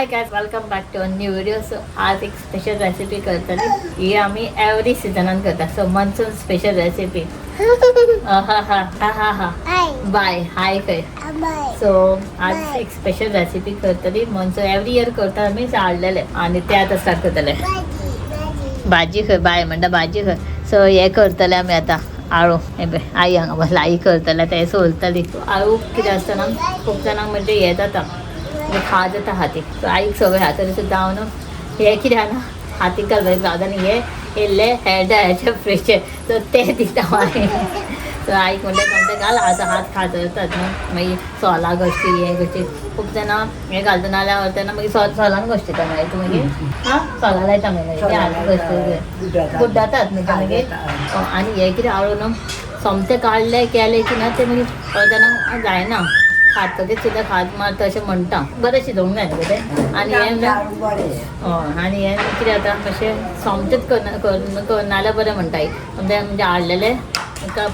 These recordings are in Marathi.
High guys, welcome back to a new video. So आज एक स्पेशल रेसिपी करतली. ही आम्ही एव्हरी सिजनान करता. So monsoon special recipe. हा हा हा हा हा बाय हाय काय. सो आज एक स्पेशल रेसिपी करतली. मनसून एव्हरी इयर करता आम्ही चाललेले आणि ते आता स्टार्ट करतले. भाजी खय बाय म्हणटा भाजी खय. सो हे करतले आम्ही आता आळू. हे बघ आई हांगा बसला. आई करतले ते सोलतली. आळू कितें आसता ना खूब जाणांक म्हणजे हे जाता खा जाता हातीक. सो आईक सगळे हातान सुद्दां हांव न्हू हे कितें आहा ना हातीक घालपाक जावं आनी हे येयल्ले हेर ड्रायराचे फ्रेशे सो ते दिता हांवें. सो आईक म्हणलें समजा घाल आतां हात खाजरतात न्हू मागीर सोलां घश्टी हे घश्टी खूब जाणां हे घालता नाल्यार व्हरतना मागीर सोलान घश्टीता मागीर तूं मागीर हां सोलां लायता मागीर ते हात घश्टी बुड्डातात न्हू ते मागीर. आनी हे कितें आळू न्हू सोमतें काडलें केलें की ना ते मागीर जाणांक जायना. खातकीच सुद्दां खात मारता अशें म्हणटा. बरें शिजोवंक जाय न्हू तें. आनी हें हय आनी हें कितें जाता अशें सोमतेंच करना नाल्यार बरें म्हणटा आई. म्हणजे हाडलेलें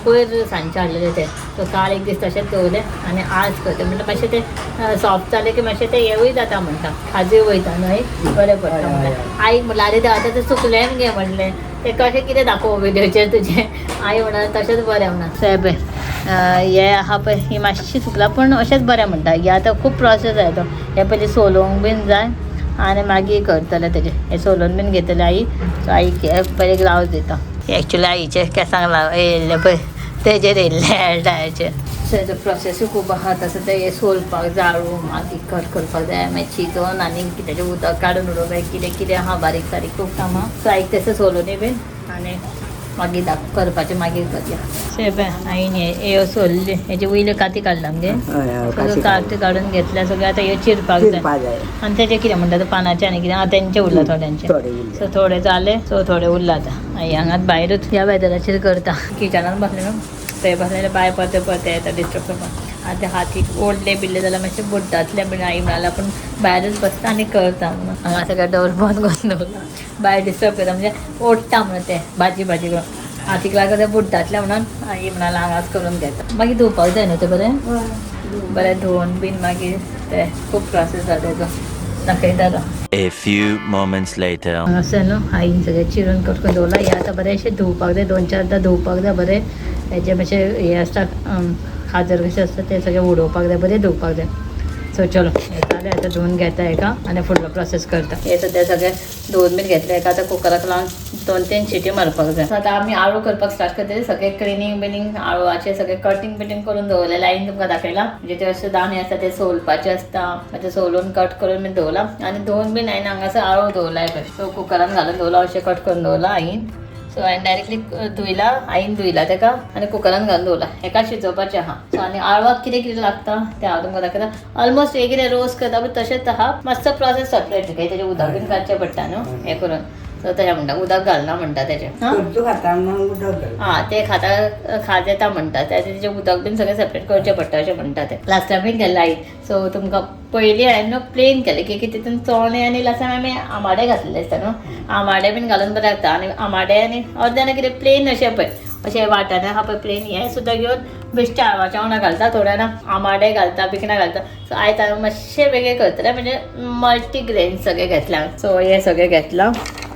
पयर सांजचे हाडलेले ते सो काल एक दीस तशेंच दवरलें आनी आज करता म्हणजे मातशें तें सॉफ्ट जालें की मातशें तें हेवूय जाता म्हणटा खाजूय वयता न्हू आई बरें पडटा म्हणटा. आईक म्हणलें आरे देव आतां तें सुकलें गे म्हणलें तें कशें कितें दाखोव विडिओचेर तुजें. आई म्हणा तशेंच बरें म्हणा. सो हे आहा पळय ही मातशी सुकला पूण अशेंच बरें म्हणटा. हे आतां खूब प्रोसेस जाय तो. हे पयलीं सोलोवंक बीन जाय आनी मागीर करतले तेजें. हे सोलोवन बीन घेतले आई. सो आईक हे पयलीं ग्लावज दिता. एक्चुली आईचे केंसांक येयल्ले पळय तेजेर येयल्ले हेर ड्रायराचेर. सो हेजो प्रोसेसूय खूब आहा. तसो ते हे सोलपाक जाळू मागीर कट करपाक जाय मागीर शिजोवन आनी तेजें उदक काडून उडोवप कितें कितें आहा बारीक सारीक खूब कामां. सो आईक तशें सोलोवनूय बीन आनी मागीर करपाचें मागीर करया. सो पळय आईन हे सोलली हेजे वयले काती काडला मगे सगळ्यो काती काडून घेतल्या सगळें. आतां हे चिरपाक जाय आनी तेजें कितें म्हणटा पानाचें आनी कितें तेंचें उरला थोड्यांचें. सो थोडे जाले सो थोडे उरला आतां. आई हांगाच भायरूच ह्या वेदराचेर करता. किचनान बसलें न्हू थंय बसलें बाय परते परते येता डिस्टर्ब करपाक. आतां हातीक ओडले बिल्ले जाल्यार मातशें बुड्डातले बीन आई म्हणाल्या पूण भायरूच बसता आनी करता म्हणून. हांगा सगळें डोर बंद करून दवरला. भायर डिस्टर्ब करता म्हणजे ओडटा म्हणून तें भाजी करून हातीक लागता तें बुड्डातलें म्हणून आई म्हणाला हांगाच करून घेता. मागीर धुवपाक जाय न्हू तें बरें बरें धुवन बीन मागीर तें खूब प्रोसेस जाता तेजो दाखयता. A few moments later. अशें न्हू आईन सगळें चिरून कट करून दवरला. हे आतां बरेंशें धुवपाक जाय 2-4दां धुवपाक जाय बरें. हेजे मातशें हें आसता खाजर कशें आसता तें सगळें उडोवपाक जाय बरें धुवपाक जाय. सो चलो हे जालें आतां धुवन घेता हेका आनी फुडलो प्रोसेस करता. हे सद्या सगळें धुवन बीन घेतलें हेका आतां कुकराक लावन 2-3 शिटी मारपाक जाय. आतां आमी आळू करपाक स्टार्ट करतली. सगळें क्लिनींग बिनींग आळूआचें सगळें कटींग बिटींग करून दवरलेलें आईन तुमकां दाखयलां. म्हणजे ते अशें दाणे आसता ते सोलपाचे आसता मागीर सोलून कट करून बीन दवरला आनी धुवन बीन हांवें हांगासर आळू दवरलाय पळय. सो कुकरान घालून दवरला अशें कट करून दवरला आईन. सो हांवें डायरेक्टली धुयला आईन धुयला तेका आनी कुकरान घालून दवरला. हेका शिजोवपाचें आहा. सो आनी आळवाक कितें कितें लागता तें हांव तुमकां दाखयता. ऑलमोस्ट हे कितें रोस्ट करता पळय तशेंच आहा. मातसो प्रोसेस सेपरेट काही तेजें उदक बीन काडचें पडटा न्हू हें करून. सो तशें म्हणटा उदक घालना म्हणटा तेजें हां तें खाज येता म्हणटा तेजें उदक बीन सगळें सेपरेट करचें पडटा अशें म्हणटा तें. लास्ट टायम बीन केल्लें आई. सो तुमकां पयलीं हांवें न्हू प्लेन केलें की तितून चोणे आनी लास्ट टायम आमी आमाडे घातलेले आसता न्हू. आमाडे बीन घालून बरें लागता आनी आमाडे आनी अर्द्यान कितें प्लेन अशें पळय अशें वाटाणे आहा पळय प्लेन हें सुद्दां घेवन बेश्टें आळवाच्या वांगडा घालता. थोड्या जाणां आमाडे घालता भिकणां घालता. सो आयज हांवें मातशें वेगळें करतलें म्हणजे मल्टीग्रेन सगळें घेतलां. सो हें सगळें घेतलां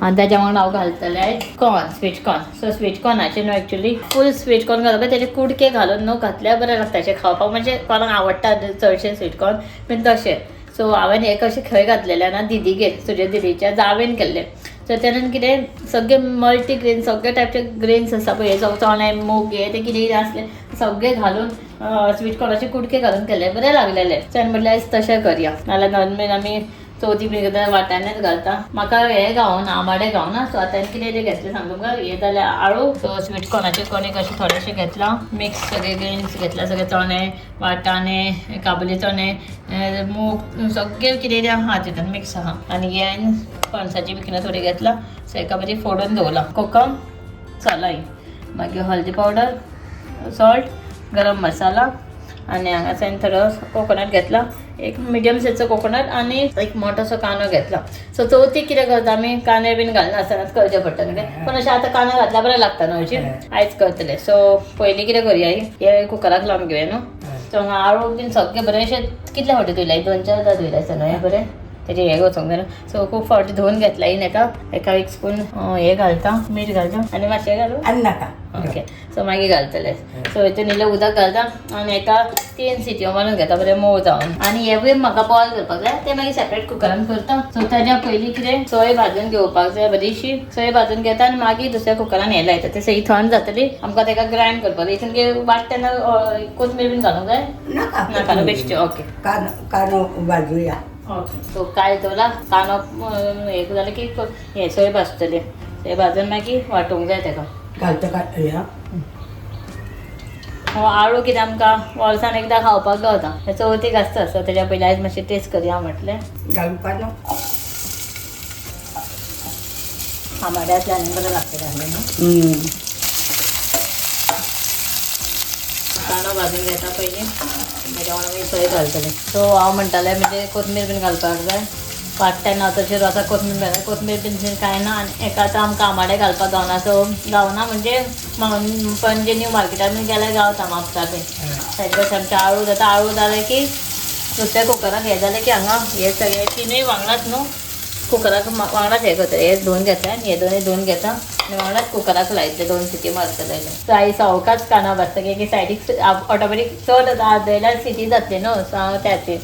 आनी ताच्या वांगडा हांव घालतलें corn sweet corn. So sweet कॉर्नाचें न्हू एक्चुली फूल स्वीट कॉर्न घालप तेजे कुडके घालून न्हू घातल्यार बरें लागता अशें खावपाक. म्हणजे कोणाक आवडटा चडशें स्वीट कॉर्न बीन तशें. सो हांवें हें कशें खंय घातलेलें ना दिदीगेर तुज्या दिदीच्या जावेन केल्लें. सो तेन्ना कितें सगळे मल्टीग्रेन सगळे टायपचे ग्रेन्स आसता पळय हे चणे मूग हे ते कितें आसलें सगळें घालून स्वीट कॉर्नाचे कुडके घालून केल्ले बरें लागलेले. सो हांवें म्हटल्यार तशें करया नाल्यार नॉर्मल आमी चवथी बी करता वाटाणेच घालता. म्हाका हे गावना आमाडे गावना. सो आतां कितें घेतलें सांग तुमकां हे जाल्यार आळू. सो स्वीट कॉर्नाचे कणीक अशें थोडेशें घेतलां मिक्स सगळे ग्रेन्स घेतला सगळे चणे वाटाणे काबुली चणे मूग सगळें कितें आहा तितून मिक्स आहा. आनी हे पणसाची भिकणां थोडी घेतला. सो एका बरी फोडून दवरला. कोकम चलाई मागीर हळदी पावडर सॉल्ट गरम मसाला आनी हांगासान थोडो कोकोनट घेतला. एक मिडियम सायजचो कोकोनट आनी एक मोठोसो कांदो घेतला. सो चवथीक कितें करता आमी कांदे बीन घालनासतनाच करचें पडटा कितें पूण अशें आतां कांदो घातल्यार बरें लागता न्हू अशी आयज करतलें. सो पयलीं कितें करया हे कुकराक लावन घेवया न्हू. सो हांगा आळू बीन सगळें बरेंशें कितले फावटी धुयलाय 2-4दां धुयलाय न्हू हें बरें त्याचे हे वचोंक जाय सो खूब फावटी धुवून घेतला एका एक स्पून हे घालता मीठ घालता आनी मातशें घालू आनी नाका ओके सो मागीर घालतले सो हितून इल्लें उदक घालता आनी एका 3 सिटयो मारून घेता बरें मोव जावन आनी हेवूय म्हाका बॉयल करपाक जाय ते मागीर सेपरेट कुकरान करता सो ताज्या पयलीं कितें सोय भाजून घेवपाक जाय बरीशी सोय भाजून घेता आनी मागीर दुसऱ्या कुकरान हे लायता ते सही थंड जातली आमकां तेका ग्रायंड करपाक जाय हितून वाटतना कोथमीर बीन घालूंक जाय नाका नाका न्हू बेश्टे ओके कानो भाजूया ओके सो काय दवरला कांदो हे जालें की हे सोय भाजतले सोय भाजून मागीर वांटूंक जाय तेका घालता या आळू कितें आमकां वर्सान एकदां खावपाक गावता हे चवथीक आसता सो तेज्या पयलीं आयज मातशें टेस्ट करया म्हटलें घालू कानो आंबाड्यातलें आनी बरें लागतलें आसलें न्हू कांदो भाजून घेता पयलीं तेज्या वांगडा मागीर सोय घालतलें सो हांव म्हणटालें म्हणजे कोथमीर बीन घालपाक जाय वाटतना तशें आतां कोथमीर बीन कांय ना आनी एका आतां आमकां आंबाडे घालपाक गावना सो गावना म्हणजे पणजे न्यू मार्केटान बीन गेल्यार गावता म्हापसा बीन सायड बाय सायड आळू जाता आळू जालें की दुसऱ्या कुकराक हे जालें की हांगा हे सगळे तिनूय वांगडाच न्हू कुकराक वांगडाच हे करता हे दोन घेता आनी हे दोनूय दोन घेता आनी वांगडाच कुकराक लायतले 2 सिटी मारतले सो आई सवकाच कांदो भाजता की सायडीक ऑटोमॅटीक चड आदयल्यार सिटी जातली न्हू सो हांव त्याची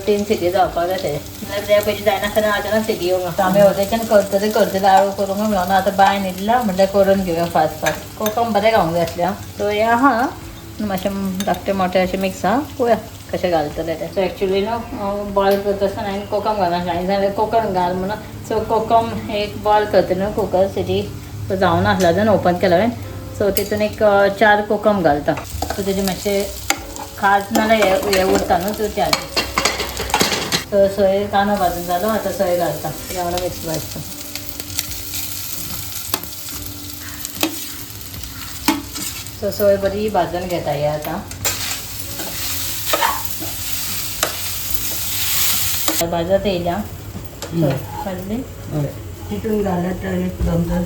3 सिटी जावपाक जाय तेजे त्या पयलीं जायनासतना अचानक सिटी येवंक आमी होटेच्यान करतले आळू करूंक मेळना आतां बाय न्हिदला म्हणल्यार करून घेवया फास्ट कोकम बरें खावंक जाय आसलें सो हे आहा मातशें धाकटे मोठे अशें मिक्स आहा पळोवया कशें घालतलें तें सो एक्चुली न्हू बॉयल करता आसतना हांवें कोकम घालना हांवें जाल्यार कोकम घाल म्हणून सो कोकम एक बॉयल करता न्हू कुकर सिटी सो जावना आसला जन ओपन केला हांवें सो तितून एक 4 कोकम घालता सो तेजे मातशें खाज नाल्यार हे उरता न्हू सो त्या सो सोय कांदो भाजून जालो आतां सोय घालता त्या वांगडा मिक्स भाजता सो सोय बरी भाजून घेता हे आतां भाजत येयल्या सोय भाजली तितून घालत तर एक चमचो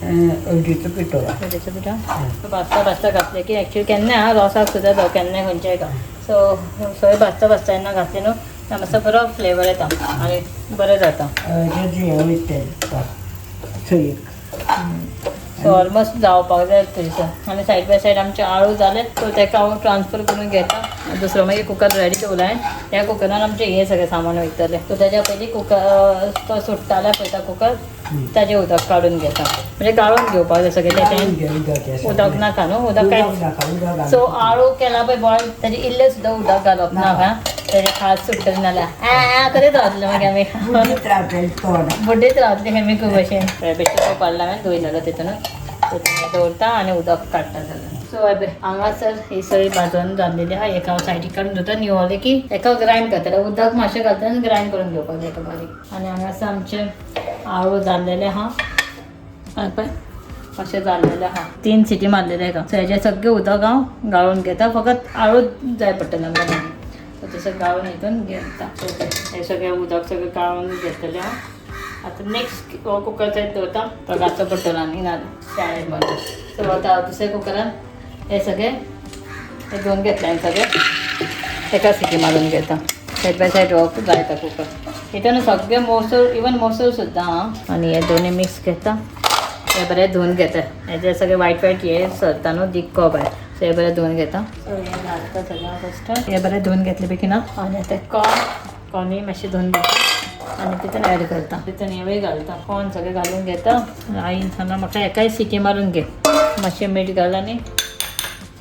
हळदीचो पिठो हळदीचो पिठो भाजता घातले की एक्चुअली केन्ना रोसाक सुद्दां जावं केन्ना खंयचेय का सो सोय भाजता जेन्ना घातली न्हू मातसो बरो फ्लेवर येता आनी बरें जाता सो ऑलमोस्ट जावपाक जाय थंयसर आनी सायड बाय सायड आमचे आळू जाले सो तेका हांव ट्रान्सफर करून घेता दुसरो मागीर कुकर रेडी ठेवला ह्या कुकरान आमचे हे सगळे सामान वयतले सो तेज्या पयलीं कुकर तो सुट्टाल्या पळयता कुकर ताजें उदक काडून घेता म्हणजे गाळून घेवपाक जाय सगळें उदक नाका न्हू उदक काय सो आळू केला पळय बॉयल ताजे इल्लें सुद्दां उदक घालप नाका तेजे खास सुट्टली नाल्यार करीत रावतले मागीर आमी बुड्डीत रावतली आमी खूब भशेन बेश्टो पडला हांवें धुयलेलो तितूनच दवरता आनी उदक काडटा जाल्यार सो हांगासर ही सगळी भाजून जाल्लेली आहा एका हांव सायडीक काडून दवरता निवळ्ळें की एका ग्रायंड करतले उदक मातशें घालता आनी ग्रायंड करून घेवपाक जाय बारीक आनी हांगासर आमचे आळू जाल्लेले आहा पळय अशें जाल्लेलें आहा 3 सिटी मारलेले हाका सो हेजें सगळें उदक हांव गाळून घेता फकत आळू जाय पडटले आमकां सो तशें गाळून हितून घेता हे सगळें उदक सगळें गाळून घेतलेलें हांव आतां नेक्स्ट कुकर थंय दवरता तो घातलो पडटलो आनी ना शाळेंत मारून सो आतां दुसऱ्या कुकरान हे सगळे हे दोन घेतले हांवें सगळे एका सिटी मारून घेता सायड बाय सायड जायता कुकर हितून सगळे मोसळ इवन मोसळ सुद्दां हां आनी हे दोनी मिक्स घेता हे बरें धुवन घेता हेजे सगळे वायट वायट हे सरता न्हू दिक्को भायर सो हे बरें धुवन घेता सो हे घालता सगळ्यां फस्ट हे बरें धुवन घेतले बेगीन आनी ते कॉर्नूय मातशें धुवन घेता आनी तितून ॲड करता तितून हेवूय घालता कॉर्न सगळें घालून घेता आईन सांगला म्हाका एकाय सिटी मारून घे मातशें मीठ घाल आनी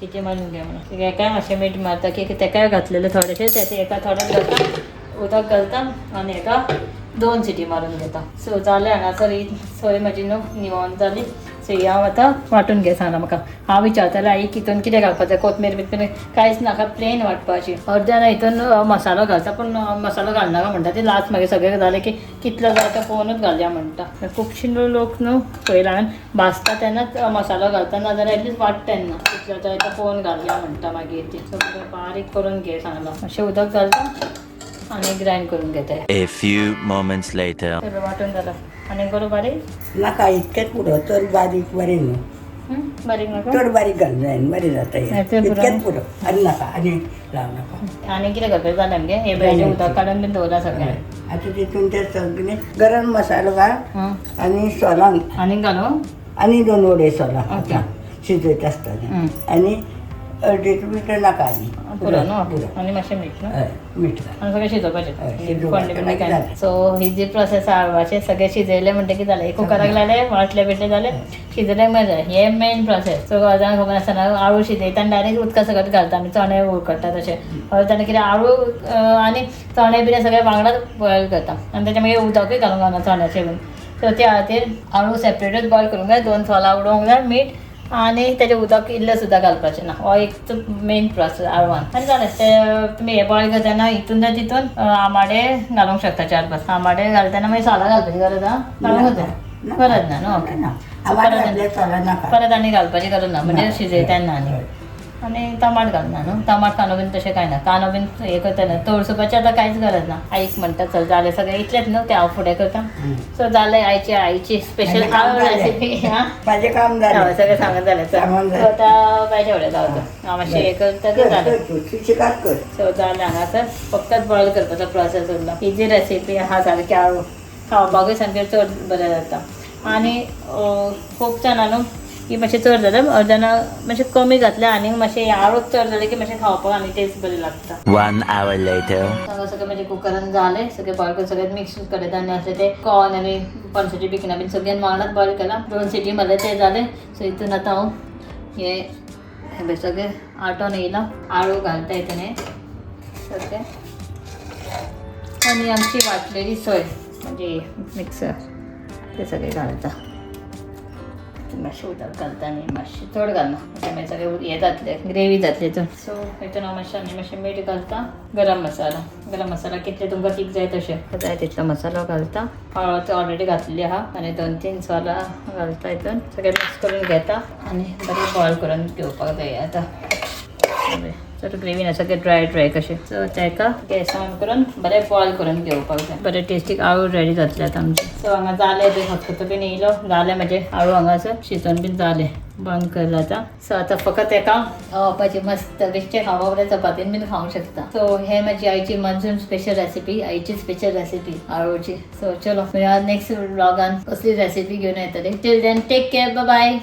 सिटी मारून घे म्हणून एकाय मातशें मीठ मारता की तेकाय घातलेले थोडेशे तेचे एका थोडे घालता उदक घालता आनी एका 2 सिटी मारून घेता सो जालें हांगासर ही सोय म्हजी न्हू निवळून जाली सो ही हांव आतां वांटून घे सांगला म्हाका हांव विचारतालें आई हितून कितें घालपाचें कोथमीर बिथमीर कांयच नाका प्लेन वांटपाची अर्दे जाणां हितून मसालो घालता पूण मसालो घालनाका म्हणटा ते लास्ट मागीर सगळें जालें की कितलो जाय तो पळोवनूच घालया म्हणटा खुबशे लोक न्हू पयला हांवें भाजता तेन्नाच मसालो घालता नाजाल्यार एटलीस्ट वाट तेन्ना कितलो जाय तो पळोवन घालया म्हणटा मागीर ती सगळें बारीक करून घे सांगला मातशें उदक घालता आनी ग्रायंड करून घेता A few moments later. सगळें वांटून जालां आनी बरो बारीक नाका इतकेंच पुरो चड बारीक बरें न्हू बारीक नका चड बारीक घालून जायना बरें जाता हा, हें. ते पुरो. इतकेंच पुरो आनी नाका आनी लाव नाका. आणि कितें करपाचें जालें मगे हे भाजी उदक काडून बीन दवरला सगळें. आतां तितून ते सगळे गरम मसालो घाल आनी सोलां आनीक घालू आनी 2 वडे सोलां ओके. आतां शिजयता आसतना आनी अर्देच मीठ नाका आनी पुरो न्हू पुरो आनी मातशें मीठ न्हू हय मीठ घाल. आनी सगळें हय, शिजोवपाचें शिजोवपाचें. कोंडे बिंडे काय जालें. सो ही जी प्रोसेस आहा हळवाचें सगळें शिजयलें म्हणटकीर कितें जालें कुकराक लायलें वाटलें बिटलें जालें शिजलें मजा हे मेन प्रोसेस. सो जाण खबर आसतना आळू शिजयता आनी डायरेक्ट उदका सकट घालता आमी चणे उकडटा तशें. तेन्ना कितें आळू आनी चणे बिणे सगळें वांगडाच बॉयल करता आनी तेच्या मागीर उदकूय घालूंक घालना चण्याचें बीन. सो त्या खातीर आळू सेपरेटूच बॉयल करूंक जाय 2 सोलां उडोवंक जाय मीठ आनी तेजें उदक इल्लें सुद्दां घालपाचें ना. हो एक मेन प्रोसेस आळवान आनी जालें तें तुमी हे बॉयल करतना हितून तितून आमाडे घालूंक शकता 4-5 आमाडे घालतना मागीर सोलां घालपाची गरज आहा घालूंक जाय गरज ना न्हू ओके. आमाड घातल्यार सोलां नाका. परत आनी घालपाची गरज ना म्हणजे शिजयतना आनी आनी टमाट घालना न्हू. टमाट कांदो बीन तशें कांय ना. कांदो बीन हें करतना तळसुपाची आतां कांयच गरज ना. आईक म्हणटा चल जालें सगळें इतलेंच न्हू तें हांव फुडें करता. सो जालें आईची स्पेशल रेसिपी म्हाजें काम जालें. सगळें सांगत जालें सांगून सो जालें. आतां बायचे फुडें जावं हांव मातशें हें करता की जालें. तूं शिकात कर. सो जालें हांगासर फकत बॉयल करपाचो प्रोसेस उरलो. ही जी रेसिपी आहा सारकी आळू खावपाकूय सामकें चड बरें जाता आनी खूब जाणां न्हू की मातशें चड जालें अर्द्याना मातशें कमी घातलें आनी मातशें आळूच चड जालें की मातशें खावपाक आनी टेस्ट बरी लागता. 1 hour later. हांगा सगळें म्हणजे कुकरान जालें सगळें बॉयल करून सगळें मिक्स कडधान्य आसलें ते कॉर्न आनी पणसाची बिकणां बीन सगळ्यान वांगडाच बॉयल केलां 2 सिटी मारले ते जालें. सो हितून आतां हांव हे सगळें आटोन येयलां आळू घालता हितून हे सगळें आनी आमची वाटलेली सोय म्हणजे मिक्सर ते सगळें घालता. मातशें उदक घालता आनी मातशें चड घालना मागीर सगळें हें जातलें ग्रेवी जातली हितून. सो हितून हांव मातशें मीठ घालता. गरम मसाला कितले तुमकां तीख जाय तशें जाय तितलो मसालो घालता. हळद ऑलरेडी घातलेली आहा आनी 2-3 सोलां घालता हितून सगळें मिक्स करून घेता आनी बरें बॉयल करून घेवपाक जाय आतां. चड ग्रेवी ना सगळें ड्राय कशें. सो ताका गॅस ऑन करून बरें बॉयल करून घेवपाक जाय. बरें टेस्टीक आळू रेडी जातले आतां आमचे. सो हांगा जालें बी खतखतो बीन येयलो जालें म्हाजें आळू हांगासर शिजोवन बीन जालें बंद केलें आतां. सो आतां फकत एका खावपाची मस्त बेश्टें खावपा बरें चपातीन बीन खावंक शकता. सो हे म्हाजी आईची मान्सून स्पेशल रेसिपी आईची स्पेशल रेसिपी आळूची. सो चलो नेक्स्ट व्लॉगान कसली रेसिपी घेवन येतली. Till then take care bye bye.